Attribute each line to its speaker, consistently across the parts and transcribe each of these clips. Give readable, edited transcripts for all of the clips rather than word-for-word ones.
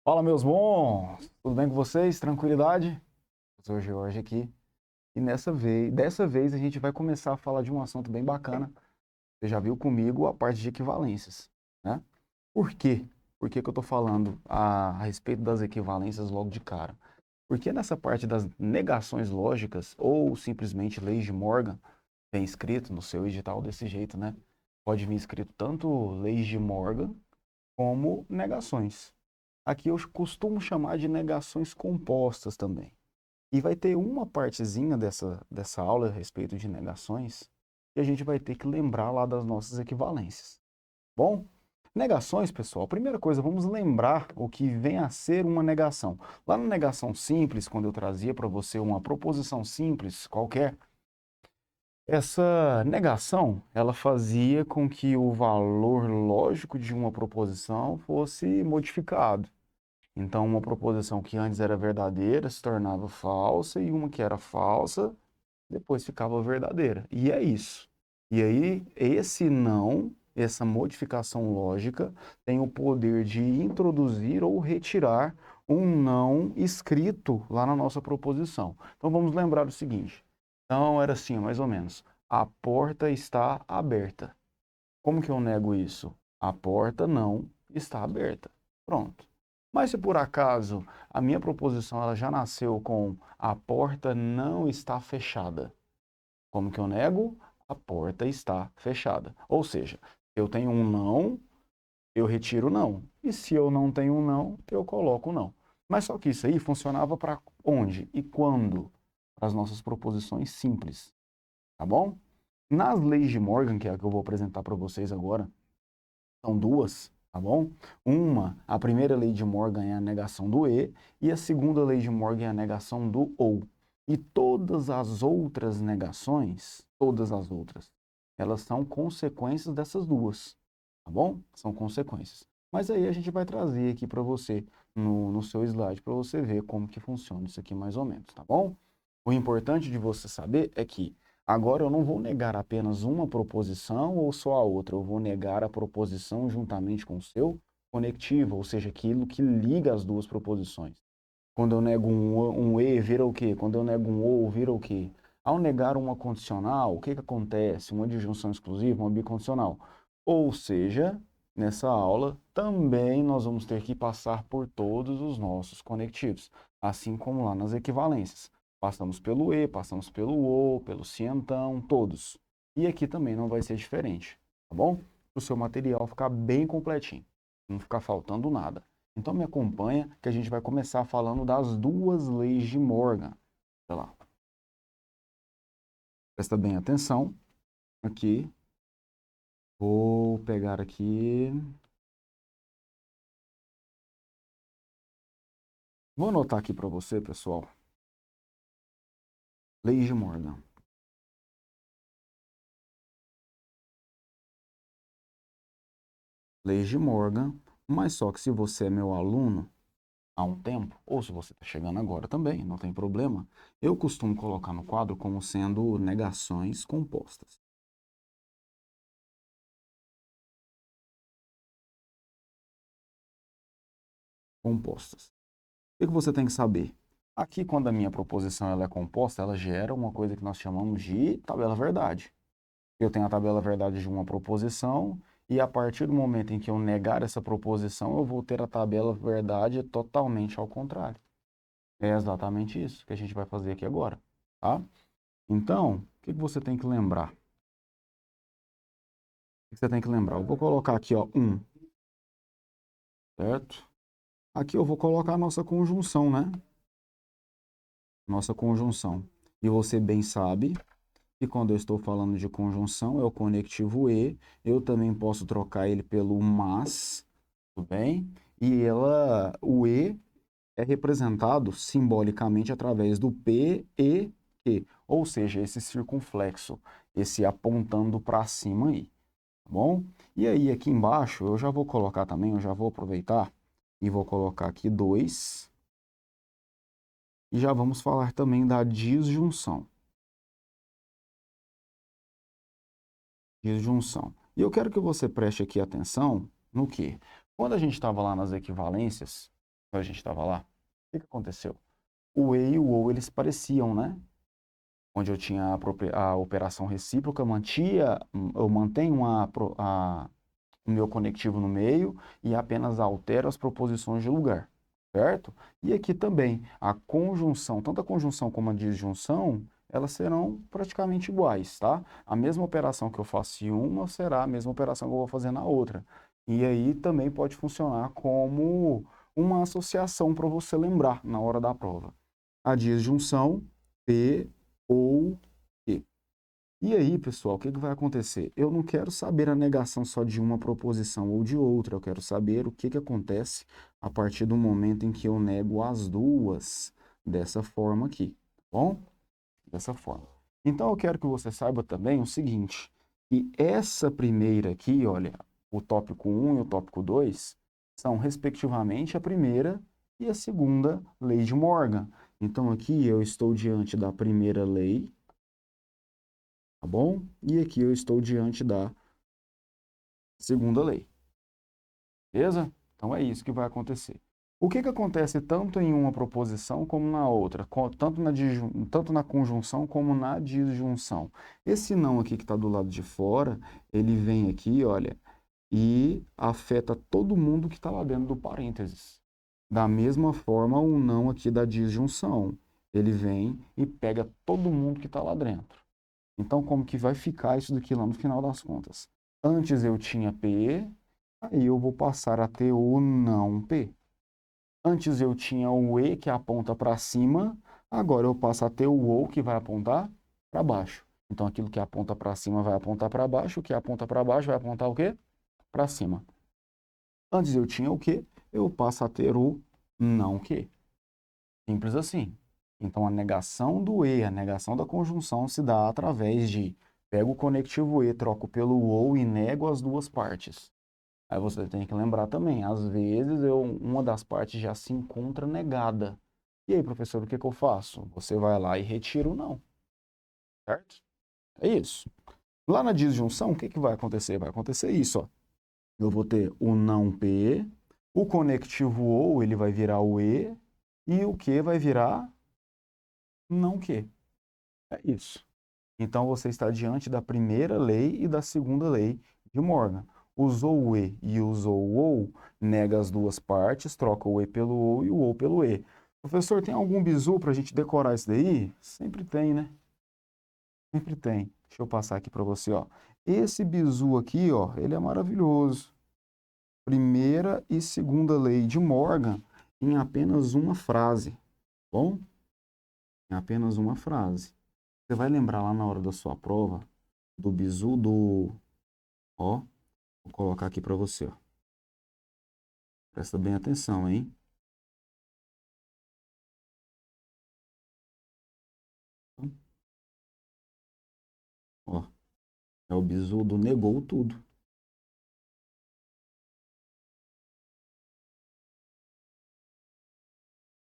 Speaker 1: Fala, meus bons! Tudo bem com vocês? Tranquilidade? Eu sou o Jorge aqui. E dessa vez a gente vai começar a falar de um assunto bem bacana. Você já viu comigo a parte de equivalências, né? Por quê? Por que que eu estou falando a respeito das equivalências logo de cara? Porque nessa parte das negações lógicas, ou simplesmente leis de Morgan, tem escrito no seu edital desse jeito, né? Pode vir escrito tanto leis de Morgan como negações. Aqui eu costumo chamar de negações compostas também. E vai ter uma partezinha dessa aula a respeito de negações que a gente vai ter que lembrar lá das nossas equivalências. Bom, negações, pessoal, primeira coisa, vamos lembrar o que vem a ser uma negação. Lá na negação simples, quando eu trazia para você uma proposição simples qualquer, essa negação, ela fazia com que o valor lógico de uma proposição fosse modificado. Então, uma proposição que antes era verdadeira se tornava falsa, e uma que era falsa depois ficava verdadeira. E é isso. E aí, esse não, essa modificação lógica, tem o poder de introduzir ou retirar um não escrito lá na nossa proposição. Então, vamos lembrar o seguinte. Então, era assim, mais ou menos. A porta está aberta. Como que eu nego isso? A porta não está aberta. Pronto. Mas se por acaso a minha proposição ela já nasceu com a porta não está fechada, como que eu nego? A porta está fechada. Ou seja, eu tenho um não, eu retiro o não. E se eu não tenho um não, eu coloco o não. Mas só que isso aí funcionava para onde e quando? Para as nossas proposições simples, tá bom? Nas leis de Morgan, que é a que eu vou apresentar para vocês agora, são duas, tá bom? A primeira lei de Morgan é a negação do e a segunda lei de Morgan é a negação do ou. E todas as outras negações, todas as outras, elas são consequências dessas duas, tá bom? São consequências. Mas aí a gente vai trazer aqui para você, no seu slide, para você ver como que funciona isso aqui mais ou menos, tá bom? O importante de você saber é que agora eu não vou negar apenas uma proposição ou só a outra, eu vou negar a proposição juntamente com o seu conectivo, ou seja, aquilo que liga as duas proposições. Quando eu nego um e, vira o quê? Quando eu nego um ou, vira o quê? Ao negar uma condicional, o que que acontece? Uma disjunção exclusiva, uma bicondicional. Ou seja, nessa aula também nós vamos ter que passar por todos os nossos conectivos, assim como lá nas equivalências. Passamos pelo e, passamos pelo ou, pelo se então, todos. E aqui também não vai ser diferente, tá bom? Para o seu material ficar bem completinho, não ficar faltando nada. Então me acompanha que a gente vai começar falando das duas leis de Morgan. Olha lá. Presta bem atenção aqui. Vou pegar aqui. Vou anotar aqui para você, pessoal. Leis de Morgan. Leis de Morgan. Mas só que se você é meu aluno há um tempo, ou se você está chegando agora também, não tem problema, eu costumo colocar no quadro como sendo negações compostas. Compostas. O que você tem que saber? Aqui, quando a minha proposição ela é composta, ela gera uma coisa que nós chamamos de tabela verdade. Eu tenho a tabela verdade de uma proposição, e a partir do momento em que eu negar essa proposição, eu vou ter a tabela verdade totalmente ao contrário. É exatamente isso que a gente vai fazer aqui agora, tá? Então, o que você tem que lembrar? O que você tem que lembrar? Eu vou colocar aqui, ó, certo? Aqui eu vou colocar a nossa conjunção, né? Nossa conjunção. E você bem sabe que quando eu estou falando de conjunção, é o conectivo e, eu também posso trocar ele pelo mas, tudo bem? E o e é representado simbolicamente através do p e q, ou seja, esse circunflexo, esse apontando para cima aí, tá bom? E aí aqui embaixo eu já vou colocar também, eu já vou aproveitar e vou colocar aqui 2, e já vamos falar também da disjunção. Disjunção. E eu quero que você preste aqui atenção no que? Quando a gente estava lá nas equivalências, quando a gente estava lá? O que aconteceu? O E e o OU, eles pareciam, né? Onde eu tinha a operação recíproca, eu mantenho o meu conectivo no meio e apenas altero as proposições de lugar, certo? E aqui também, a conjunção, tanto a conjunção como a disjunção, elas serão praticamente iguais, tá? A mesma operação que eu faço em uma será a mesma operação que eu vou fazer na outra. E aí também pode funcionar como uma associação para você lembrar na hora da prova. A disjunção, P ou Q. E aí, pessoal, o que vai acontecer? Eu não quero saber a negação só de uma proposição ou de outra, eu quero saber o que acontece a partir do momento em que eu nego as duas dessa forma aqui, tá bom? Dessa forma. Então, eu quero que você saiba também o seguinte, que essa primeira aqui, olha, o tópico 1 e o tópico 2, são, respectivamente, a primeira e a segunda lei de Morgan. Então, aqui eu estou diante da primeira lei, tá bom? E aqui eu estou diante da segunda lei, beleza? Então é isso que vai acontecer. O que acontece tanto em uma proposição como na outra, tanto na conjunção como na disjunção? Esse não aqui que está do lado de fora, ele vem aqui, olha, e afeta todo mundo que está lá dentro do parênteses. Da mesma forma, o não aqui da disjunção, ele vem e pega todo mundo que está lá dentro. Então, como que vai ficar isso daqui lá no final das contas? Antes eu tinha P, aí eu vou passar a ter o não P. Antes eu tinha o E, que aponta para cima, agora eu passo a ter o OU, que vai apontar para baixo. Então, aquilo que aponta para cima vai apontar para baixo, o que aponta para baixo vai apontar o quê? Para cima. Antes eu tinha o quê? Eu passo a ter o não que. Simples assim. Então, a negação do E, a negação da conjunção se dá através de pego o conectivo E, troco pelo OU e nego as duas partes. Aí você tem que lembrar também, às vezes uma das partes já se encontra negada. E aí, professor, o que eu faço? Você vai lá e retira o não, certo? É isso. Lá na disjunção, o que vai acontecer? Vai acontecer isso, ó. Eu vou ter o não P, o conectivo OU, ele vai virar o E, e o que vai virar não que. É isso. Então, você está diante da primeira lei e da segunda lei de Morgan. Usou o E e usou o OU, nega as duas partes, troca o E pelo OU e o OU pelo E. Professor, tem algum bizu para a gente decorar isso daí? Sempre tem, né? Sempre tem. Deixa eu passar aqui para você, ó. Esse bizu aqui, ó, ele é maravilhoso. Primeira e segunda lei de Morgan em apenas uma frase, bom? Em apenas uma frase. Você vai lembrar lá na hora da sua prova do bizu do... Ó, vou colocar aqui para você, ó. Presta bem atenção, hein? Ó, é o bizu do negou tudo.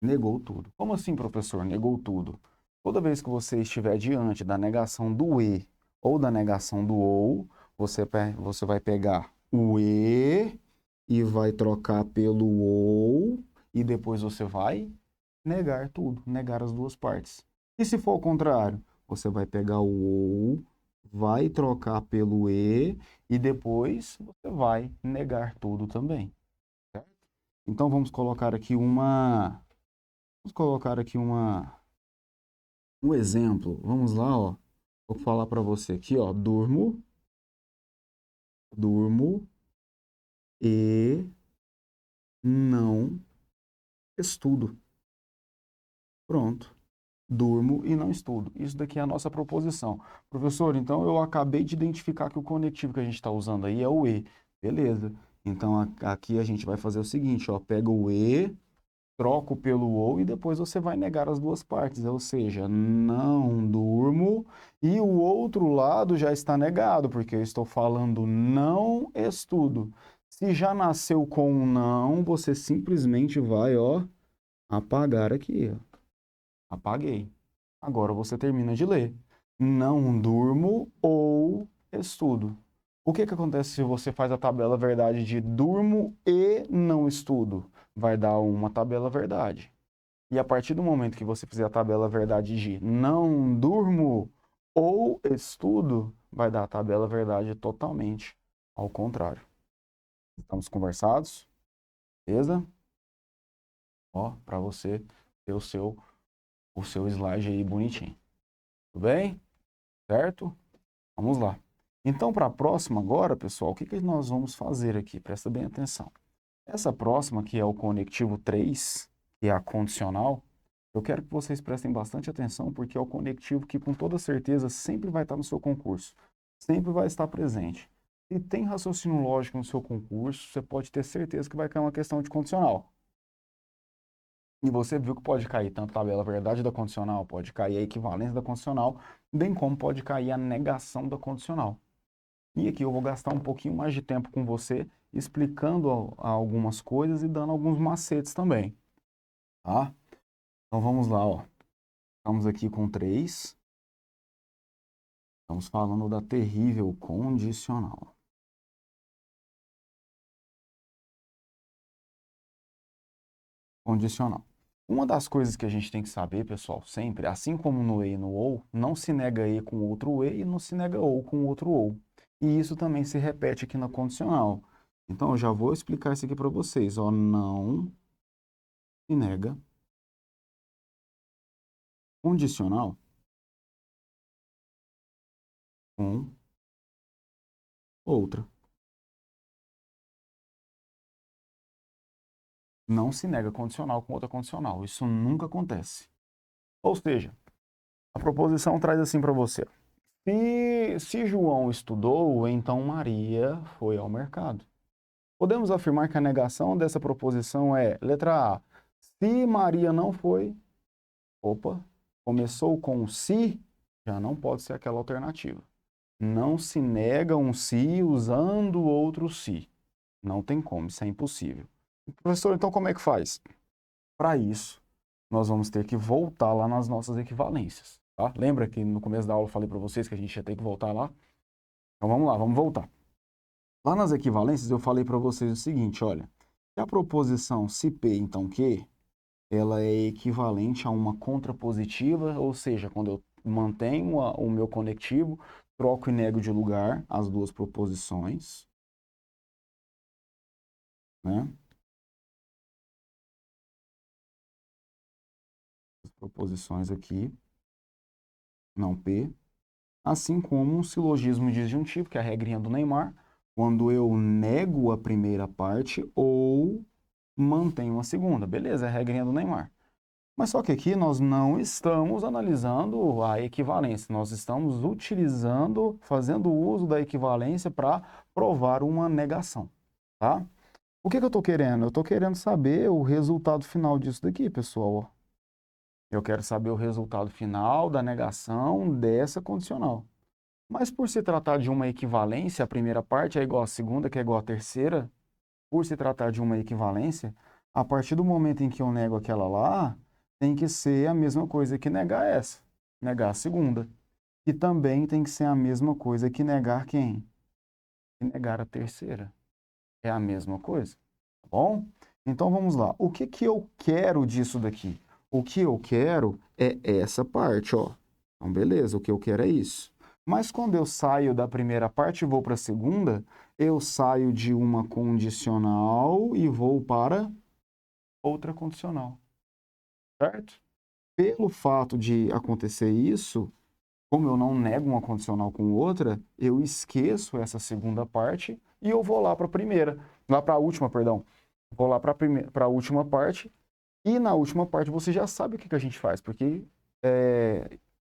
Speaker 1: Negou tudo. Como assim, professor? Negou tudo. Toda vez que você estiver diante da negação do E ou da negação do OU, você vai pegar o E e vai trocar pelo OU e depois você vai negar tudo, negar as duas partes. E se for o contrário, você vai pegar o OU, vai trocar pelo e depois você vai negar tudo também. Certo? Então vamos colocar aqui um exemplo. Vamos lá, ó. Vou falar para você aqui, ó, durmo e não estudo. Pronto. Durmo e não estudo. Isso daqui é a nossa proposição. Professor, então eu acabei de identificar que o conectivo que a gente está usando aí é o E. Beleza. Então aqui a gente vai fazer o seguinte, ó, pega o E, troco pelo OU e depois você vai negar as duas partes, ou seja, não durmo e o outro lado já está negado, porque eu estou falando não estudo. Se já nasceu com um não, você simplesmente vai, ó, apagar aqui, ó. Apaguei. Agora você termina de ler. Não durmo ou estudo. O que que acontece se você faz a tabela verdade de durmo e não estudo? Vai dar uma tabela verdade. E a partir do momento que você fizer a tabela verdade de não durmo ou estudo, vai dar a tabela verdade totalmente ao contrário. Estamos conversados? Beleza? Ó, para você ter o seu slide aí bonitinho. Tudo bem? Certo? Vamos lá. Então, para a próxima agora, pessoal, o que que nós vamos fazer aqui? Presta bem atenção. Essa próxima, que é o conectivo 3, que é a condicional, eu quero que vocês prestem bastante atenção, porque é o conectivo que, com toda certeza, sempre vai estar no seu concurso. Sempre vai estar presente. Se tem raciocínio lógico no seu concurso, você pode ter certeza que vai cair uma questão de condicional. E você viu que pode cair tanto a tabela verdade da condicional, pode cair a equivalência da condicional, bem como pode cair a negação da condicional. E aqui eu vou gastar um pouquinho mais de tempo com você, explicando algumas coisas e dando alguns macetes também, tá? Então vamos lá, ó. Estamos aqui com 3. Estamos falando da terrível condicional. Condicional. Uma das coisas que a gente tem que saber, pessoal, sempre, assim como no e e no ou, não se nega e com outro e não se nega ou com outro ou. E isso também se repete aqui na condicional. Então, eu já vou explicar isso aqui para vocês, ó. Não se nega condicional com outra. Não se nega condicional com outra condicional. Isso nunca acontece. Ou seja, a proposição traz assim para você. Se João estudou, então Maria foi ao mercado. Podemos afirmar que a negação dessa proposição é, letra A, se Maria não foi, opa, começou com se, já não pode ser aquela alternativa. Não se nega um se usando outro se. Não tem como, isso é impossível. Professor, então como é que faz? Para isso, nós vamos ter que voltar lá nas nossas equivalências, tá? Lembra que no começo da aula eu falei para vocês que a gente ia ter que voltar lá? Então vamos lá, vamos voltar. Lá nas equivalências eu falei para vocês o seguinte, olha, se a proposição se P, então Q, ela é equivalente a uma contrapositiva, ou seja, quando eu mantenho o meu conectivo, troco e nego de lugar as duas proposições, né? As proposições aqui, não P, assim como um silogismo disjuntivo, que é a regrinha do Neymar, quando eu nego a primeira parte ou mantenho a segunda. Beleza, é a regrinha do Neymar. Mas só que aqui nós não estamos analisando a equivalência, nós estamos utilizando, fazendo uso da equivalência para provar uma negação, tá? O que que eu estou querendo? Eu estou querendo saber o resultado final disso daqui, pessoal. Eu quero saber o resultado final da negação dessa condicional. Mas por se tratar de uma equivalência, a primeira parte é igual à segunda, que é igual à terceira. Por se tratar de uma equivalência, a partir do momento em que eu nego aquela lá, tem que ser a mesma coisa que negar essa, negar a segunda. E também tem que ser a mesma coisa que negar quem? Que negar a terceira. É a mesma coisa, tá bom? Então vamos lá. O que que eu quero disso daqui? O que eu quero é essa parte, ó. Então beleza, o que eu quero é isso. Mas quando eu saio da primeira parte e vou para a segunda, eu saio de uma condicional e vou para outra condicional, certo? Pelo fato de acontecer isso, como eu não nego uma condicional com outra, eu esqueço essa segunda parte e eu vou lá para a primeira, lá para a última, perdão. Vou lá para a última parte e na última parte você já sabe o que que a gente faz, porque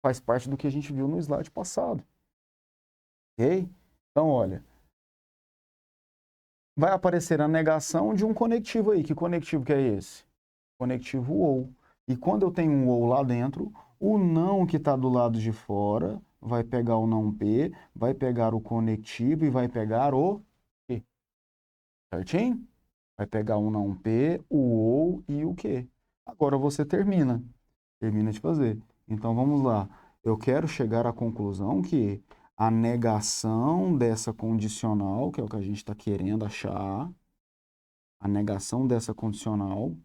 Speaker 1: faz parte do que a gente viu no slide passado, ok? Então, olha, vai aparecer a negação de um conectivo aí. Que conectivo que é esse? Conectivo ou. E quando eu tenho um ou lá dentro, o não que está do lado de fora vai pegar o não P, vai pegar o conectivo e vai pegar o Q. Certinho? Vai pegar o não P, o ou e o Q. Agora você termina. Termina de fazer. Então vamos lá. Eu quero chegar à conclusão que a negação dessa condicional, que é o que a gente está querendo achar, a negação dessa condicional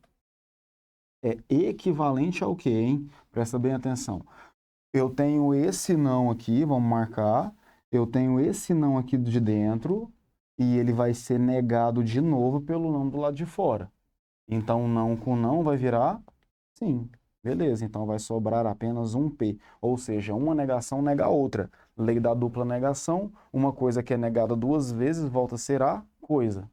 Speaker 1: é equivalente ao quê, hein? Presta bem atenção. Eu tenho esse não aqui, vamos marcar. Eu tenho esse não aqui de dentro e ele vai ser negado de novo pelo não do lado de fora. Então, não com não vai virar sim. Beleza, então vai sobrar apenas um P. Ou seja, uma negação nega a outra. Lei da dupla negação, uma coisa que é negada duas vezes volta a ser a coisa.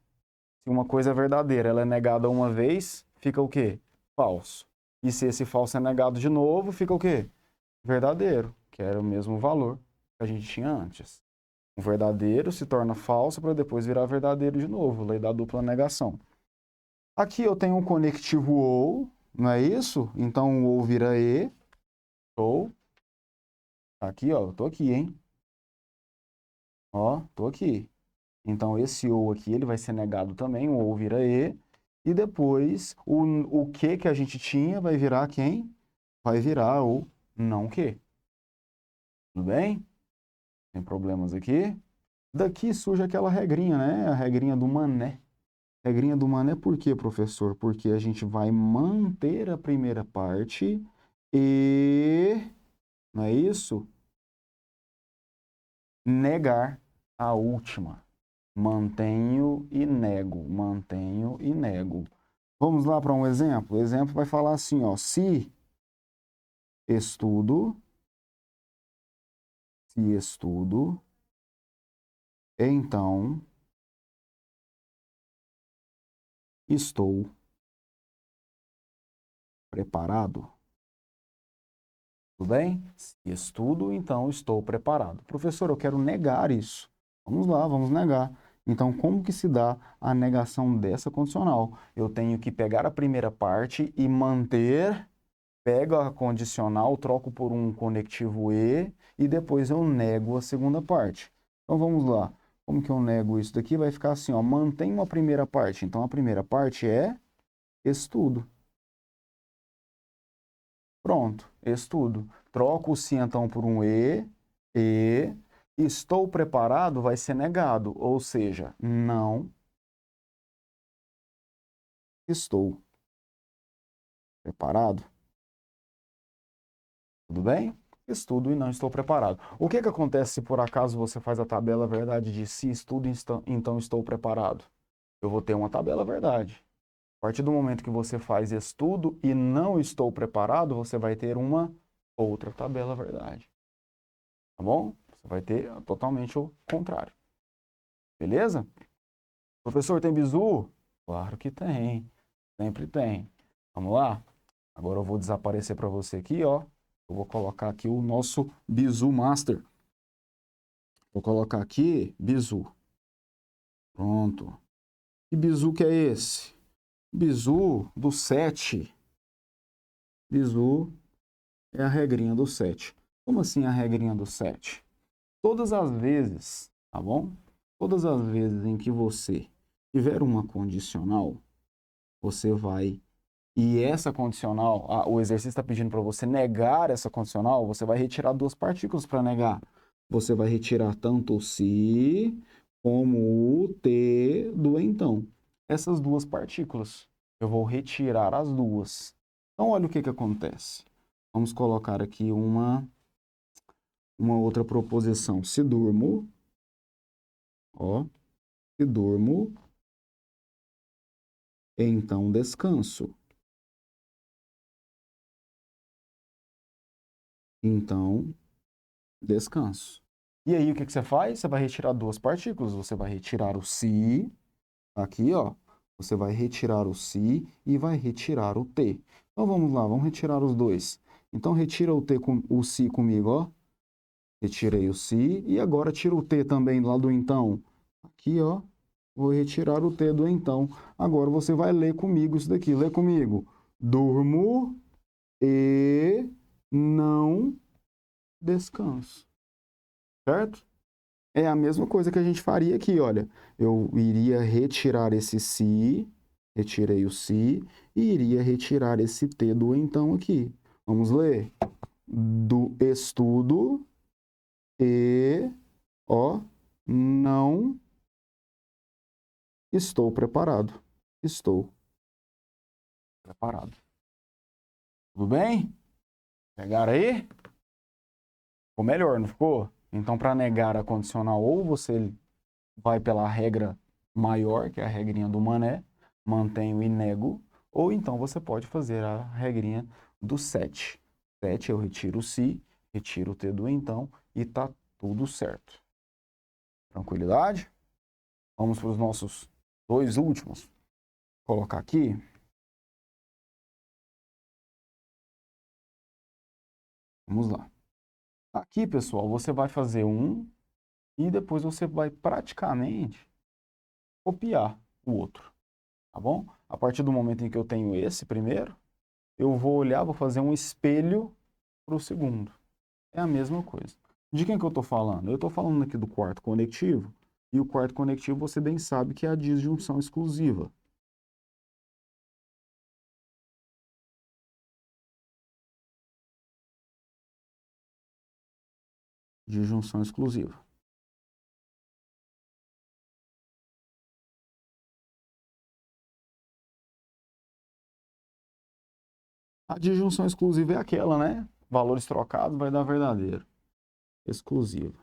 Speaker 1: Se uma coisa é verdadeira, ela é negada uma vez, fica o quê? Falso. E se esse falso é negado de novo, fica o quê? Verdadeiro, que era o mesmo valor que a gente tinha antes. O verdadeiro se torna falso para depois virar verdadeiro de novo. Lei da dupla negação. Aqui eu tenho um conectivo ou, não é isso? Então o ou vira e, ou. Aqui, ó, eu tô aqui, hein? Ó, tô aqui. Então esse ou aqui, ele vai ser negado também, o ou vira e. E depois o que a gente tinha vai virar quem? Vai virar o não que. Tudo bem? Tem problemas aqui? Daqui surge aquela regrinha, né? A regrinha do mané. Regrinha do mané por quê, professor? Porque a gente vai manter a primeira parte e, não é isso? Negar a última. Mantenho e nego, mantenho e nego. Vamos lá para um exemplo? O exemplo vai falar assim, ó, se estudo, então estou preparado. Tudo bem? Se estudo, então estou preparado. Professor, eu quero negar isso. Vamos lá, vamos negar. Então, como que se dá a negação dessa condicional? Eu tenho que pegar a primeira parte e manter, pego a condicional, troco por um conectivo e depois eu nego a segunda parte. Então, vamos lá. Como que eu nego isso daqui? Vai ficar assim, ó, mantém uma primeira parte. Então, a primeira parte é estudo. Pronto, estudo. Troco o se então por um e estou preparado vai ser negado, ou seja, não estou preparado. Tudo bem? Estudo e não estou preparado. O que acontece se por acaso você faz a tabela verdade de se estudo, então estou preparado? Eu vou ter uma tabela verdade. A partir do momento que você faz estudo e não estou preparado, você vai ter uma outra tabela verdade. Tá bom? Você vai ter totalmente o contrário. Beleza? Professor, tem bizu? Claro que tem. Sempre tem. Vamos lá? Agora eu vou desaparecer para você aqui, ó. Eu vou colocar aqui o nosso bizu master. Vou colocar aqui bizu. Pronto. Que bizu que é esse? Bizu do 7. Bizu é a regrinha do 7. Como assim a regrinha do 7? Todas as vezes, tá bom? Todas as vezes em que você tiver uma condicional, você vai... E essa condicional, o exercício está pedindo para você negar essa condicional, você vai retirar duas partículas para negar. Você vai retirar tanto o se como o t do então. Essas duas partículas. Eu vou retirar as duas. Então, olha o que acontece. Vamos colocar aqui uma outra proposição. Se durmo, ó, se durmo, então descanso. Então, descanso. E aí, o que você faz? Você vai retirar duas partículas. Você vai retirar o si, aqui, ó. Você vai retirar o si e vai retirar o t. Então, vamos lá, vamos retirar os dois. Então, retira o t com o si comigo, ó. Retirei o si e agora tira o t também lá do então. Aqui, ó. Vou retirar o t do então. Agora você vai ler comigo isso daqui. Lê comigo. Durmo e não descanso. Certo? É a mesma coisa que a gente faria aqui, olha. Eu iria retirar esse si, retirei o si, e iria retirar esse t do então aqui. Vamos ler? Do estudo e Ó, não estou preparado. Estou preparado. Tudo bem? Pegaram aí? Ficou melhor, não ficou? Então, para negar a condicional, ou você vai pela regra maior, que é a regrinha do mané, mantenho e nego, ou então você pode fazer a regrinha do set. Set, eu retiro o se, retiro o t do então e tá tudo certo. Tranquilidade? Vamos para os nossos dois últimos. Vou colocar aqui. Vamos lá. Aqui, pessoal, você vai fazer um e depois você vai praticamente copiar o outro, tá bom? A partir do momento em que eu tenho esse primeiro, eu vou olhar, vou fazer um espelho para o segundo. É a mesma coisa. De quem que eu estou falando? Eu estou falando aqui do quarto conectivo, e o quarto conectivo você bem sabe que é a disjunção exclusiva. Disjunção exclusiva. A disjunção exclusiva é aquela, né? Valores trocados vai dar verdadeiro. Exclusiva.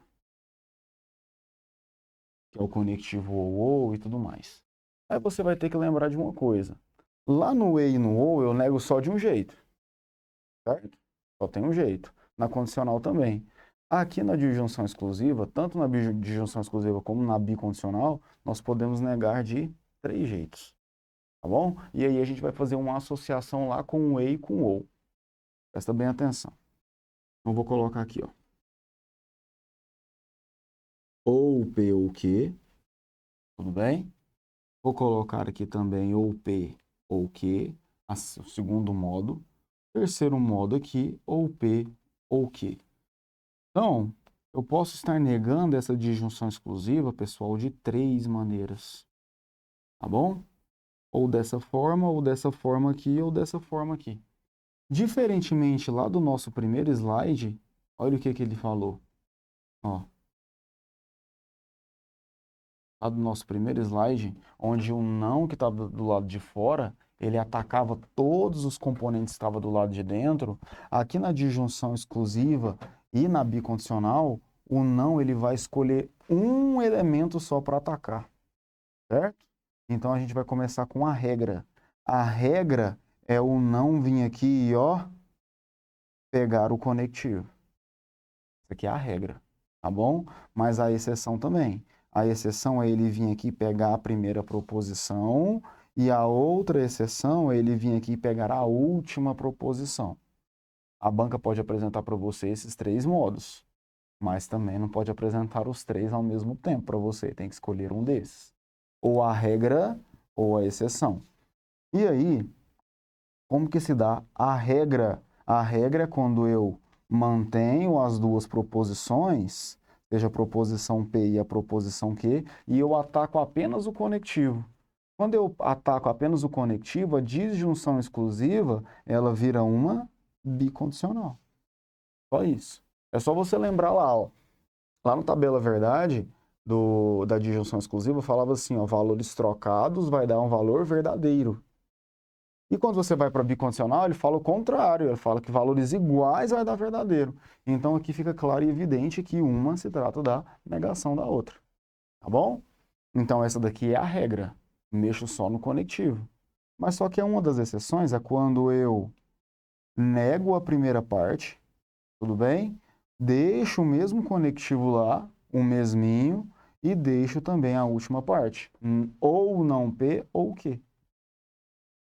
Speaker 1: Que é o conectivo ou e tudo mais. Aí você vai ter que lembrar de uma coisa. Lá no e no ou eu nego só de um jeito, certo? Só tem um jeito. Na condicional também. Aqui na disjunção exclusiva, tanto na disjunção exclusiva como na bicondicional, nós podemos negar de 3 jeitos, tá bom? E aí a gente vai fazer uma associação lá com o e com o ou. Presta bem atenção. Então vou colocar aqui, ó. Ou P ou Q, tudo bem? Vou colocar aqui também ou P ou Q, o segundo modo. Terceiro modo aqui, ou P ou Q. Então, eu posso estar negando essa disjunção exclusiva, pessoal, de 3 maneiras. Tá bom? Ou dessa forma aqui, ou dessa forma aqui. Diferentemente lá do nosso primeiro slide, olha o que ele falou. Ó, lá do nosso primeiro slide, onde o não que estava do lado de fora, ele atacava todos os componentes que estavam do lado de dentro. Aqui na disjunção exclusiva e na bicondicional, o não ele vai escolher um elemento só para atacar, certo? Então a gente vai começar com a regra. A regra é o não vir aqui e ó, pegar o conectivo. Isso aqui é a regra, tá bom? Mas a exceção também. A exceção é ele vir aqui pegar a primeira proposição e a outra exceção é ele vir aqui pegar a última proposição. A banca pode apresentar para você esses 3 modos, mas também não pode apresentar os 3 ao mesmo tempo para você. Tem que escolher um desses. Ou a regra ou a exceção. E aí, como que se dá a regra? A regra é quando eu mantenho as duas proposições, seja a proposição P e a proposição Q, e eu ataco apenas o conectivo. Quando eu ataco apenas o conectivo, a disjunção exclusiva, ela vira uma bicondicional. Só isso. É só você lembrar lá, ó. Lá no tabela verdade da disjunção exclusiva, falava assim, ó, valores trocados vai dar um valor verdadeiro. E quando você vai para bicondicional, ele fala o contrário, ele fala que valores iguais vai dar verdadeiro. Então aqui fica claro e evidente que uma se trata da negação da outra, tá bom? Então essa daqui é a regra, mexo só no conectivo. Mas só que uma das exceções é quando eu nego a primeira parte, tudo bem? Deixo o mesmo conectivo lá, o mesminho, e deixo também a última parte, ou não P ou Q.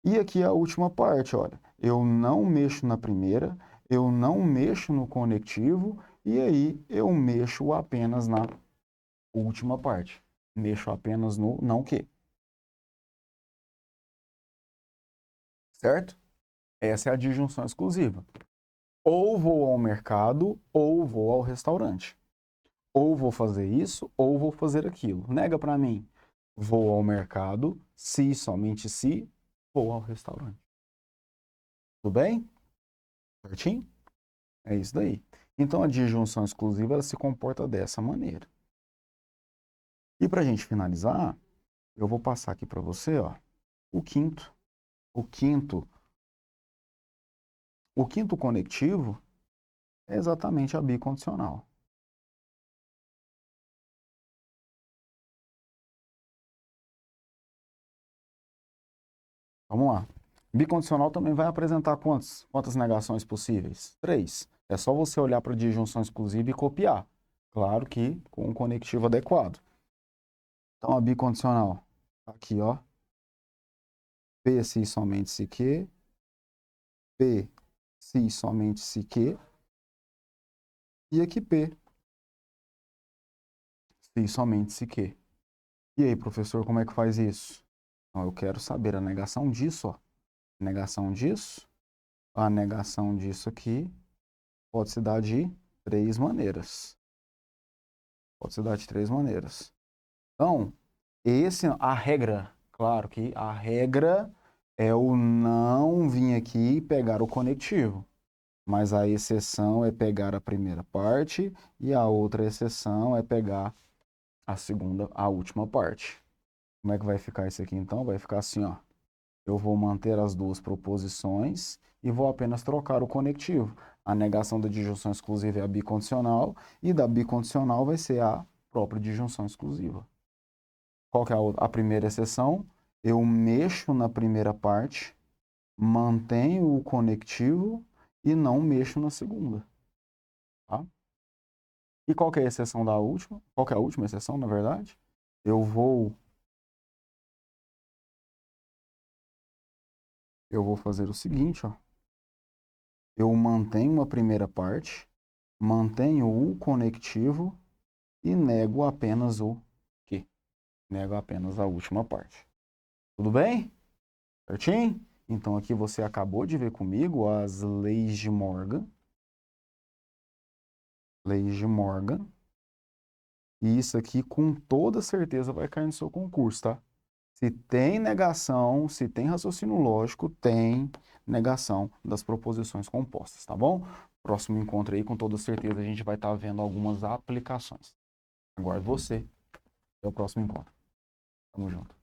Speaker 1: E aqui a última parte, olha, eu não mexo na primeira, eu não mexo no conectivo, e aí eu mexo apenas na última parte. Mexo apenas no não que. Certo? Essa é a disjunção exclusiva. Ou vou ao mercado, ou vou ao restaurante. Ou vou fazer isso, ou vou fazer aquilo. Nega para mim. Vou ao mercado, se somente se vou ao restaurante. Tudo bem? Certinho? É isso daí. Então, a disjunção exclusiva ela se comporta dessa maneira. E para a gente finalizar, eu vou passar aqui para você, ó, o quinto. O quinto conectivo é exatamente a bicondicional. Vamos lá. Bicondicional também vai apresentar quantas negações possíveis? 3. É só você olhar para a disjunção exclusiva e copiar. Claro que com um conectivo adequado. Então, a bicondicional, aqui, ó. P se somente se Q. P se somente se Q. E aqui P se somente se Q. E aí, professor, como é que faz isso? Então, eu quero saber a negação disso, ó. Negação disso. A negação disso aqui pode se dar de 3 maneiras. Pode se dar de 3 maneiras. Então, a regra, claro que a regra é o não vir aqui e pegar o conectivo. Mas a exceção é pegar a primeira parte e a outra exceção é pegar a última parte. Como é que vai ficar isso aqui então? Vai ficar assim, ó. Eu vou manter as duas proposições e vou apenas trocar o conectivo. A negação da disjunção exclusiva é a bicondicional e da bicondicional vai ser a própria disjunção exclusiva. Qual que é a primeira exceção? Eu mexo na primeira parte, mantenho o conectivo e não mexo na segunda. Tá? E qual que é a exceção da última? Qual que é a última exceção, na verdade? Eu vou fazer o seguinte, ó. Eu mantenho a primeira parte, mantenho o conectivo e nego apenas o quê? Nego apenas a última parte. Tudo bem? Certinho? Então aqui você acabou de ver comigo as leis de Morgan. Leis de Morgan. E isso aqui com toda certeza vai cair no seu concurso, tá? Se tem negação, se tem raciocínio lógico, tem negação das proposições compostas, tá bom? Próximo encontro aí, com toda certeza, a gente vai estar vendo algumas aplicações. Aguardo você. Até o próximo encontro. Tamo junto.